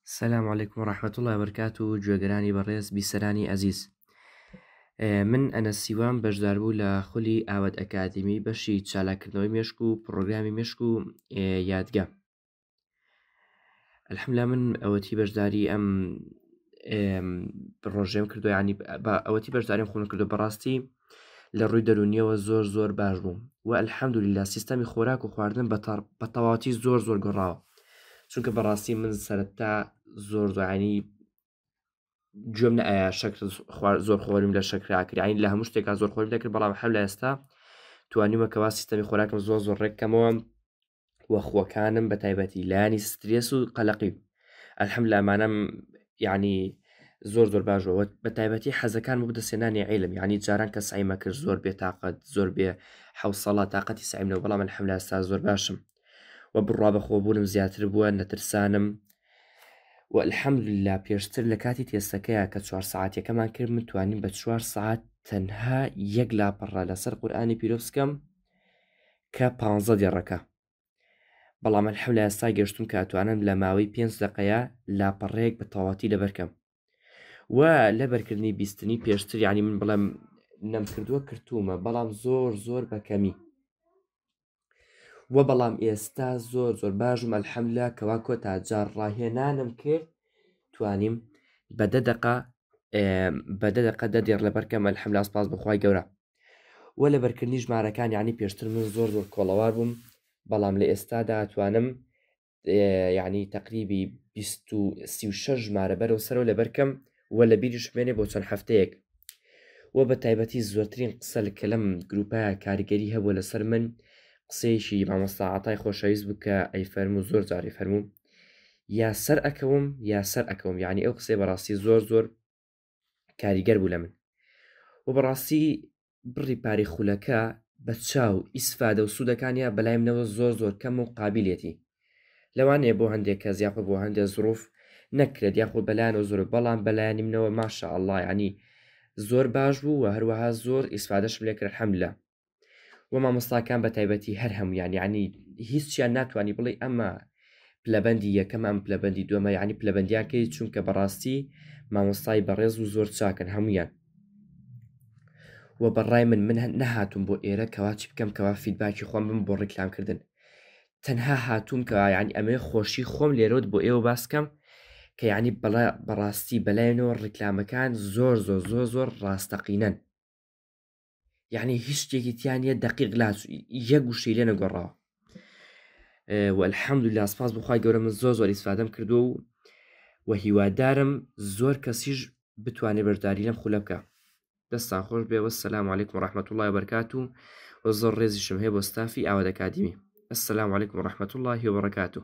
السلام عليكم ورحمة الله وبركاته. جوگرانی بەڕێز بیسەرانی عزیز، من ئەنەس سیوان بەشدار بوو لە خولی ئاوەت ئەکادمی بەشی چالاکردنەوەی مێشک و پڕۆگرامی مێشک و یادگا. الحەمدوللا من ئەوەتی بەشداری ئەم پڕۆژەم کردو، ینی ئەوەتی بەشداریم خۆم کردو بەڕاستی لە ڕووی دەرونیەوە زۆر باش بووم و الحەمدوللا سیستەمی خۆراک و خواردن بە تەواوەتی زۆر گۆڕاوە، چونکە بەڕاستی من سەرەتا زۆر ینی گوێم نەئایا شەکر زۆر خۆریم لە شەکراکرد، ینی لە هەموو شتێکا زۆر خۆریم دەکرد، بەڵام هەم لە ئێستا توانیمەکەوا سیستەمی خۆراکم زۆر ڕێککەمەوە وە خۆکانم بە تایبەتی لایانی سترێس و قەلەقی الحەمدوللا ئەمانەم ینی زۆر باشەوە بە تایبەتی حەزەکان و بدەسێنانی عیلم، ینی جاران کە سعیمە کرد زۆر بێتاقەت زۆر بێ حوسەڵە تااقەتی سعیمنەوە، بەڵام الحەمدوللا ئێستا زۆر باشم و بڕوا بەخۆبوونم زیاتر بووە، نەترسانم و الحەمدوللا پێشتر لە کاتی تێستەکەیە کە 4 ساعاتێکەمان کرد من توانیم بە 4 ساعت تەنها یەک لاپەڕە لەسەر قورئانی پیرۆز بکەم کە 15 دقیقەکە، بەڵام الحەمدوللا ئێستا گەشتوم کە ئەتوانم لە ماوەی 5 دقەیە لاپەڕەیەک بە تەواوەتی لەبەرکەم و لەبەرکردنی بیستنی پێشتر ینی من بڵێم نەمکردووە کردومە، بەڵام زۆر بەکەمی وە بەڵام ئێستا زۆر باشم الحەمدوللا کەوا کۆتا جار ڕاهێنانم کرد توانیم بە 10 دقە 10 دقیقە لەبەرکەم الحەمدوللا سپاس بەخوای گەورە و لەبەرکردنی ژمارەکان ینی پێشتر من زۆر کۆڵەوار بووم، بەڵام لە ئێستادا ئەتوانم ینی تەقریبی 36 ژمارە بەرەو سەرەوە لەبەرکەم و لە بیری شمێنێ بۆ چەند هەفتەیەک و بە تایبەتی زۆرترین قسە کە لەم گروپایە کاریگەری هەبووە لەسەر من قسەیەکی مامۆستا عەتای خۆشەویست بوو کە ئەیفەرموو زۆر جاری فەرموو یا سەر ئەکەوم ینی ئەو قسەی بەڕاستی زۆر کاریگەر بوو لە من و بەڕاستی بڕی پاری خولەکە بە چاو ئیسفادە و سوودەکانیە بەلای منەوە زۆر کەم و قابلیەتی لەوانەیە بۆ هەندێک کە زیاپە بۆ هەندێک زروف نەکرێت یاخۆ بەلایەنەوە زۆر، بەڵام بەلایانی منەوە ماشەئەڵڵا ینی زۆر باش بوو و هەروەها زۆر ئیسفادەشم لێ کرد الحەمدوللا و مامۆستاکان بە تایبەتی هەر هەمویان ینی هیچیان ناتوانانی بڵێ ئەمە پلەبەندی یەکەم ئەم پلەبەندی دووەمە، ینی پلەبەندیاکەی چونکە بەڕاستی مامۆستای بەڕێز و زۆر چاکن هەمویان و بەڕای من نەهاتوم بۆ ئێرە کەواچی بکەم کەوا فیدباکی خۆم بم بۆ ڕیکلامکردن، تەنها هاتووم کە ینی ئەمێ خۆشی خۆم لێرەوت بۆ ئێوە باسکەم کە ینی بەڕاستی بەلایەنەوە ڕیکلامەکان زۆر ڕاستەقینەن، یعنی هیچ شتێکی تیانە دقیق لاچ یەک گوشەی لێ نەگۆڕاوە و الحەمدوللا سپاس بەخوای گەورە من زۆر ئیسفادەم کردو و هیوادارم زۆر کەسیش بتوانێت بەشداری لەم خولە بکە. دەستان خۆش بێ و السلام علیکم ورحمة الله وبرکاته و زۆر ڕێزیشم هەیە بۆ ستافی ئاوەت ئەکادمی. السلام علیکم ورحمة الله وبرکاته.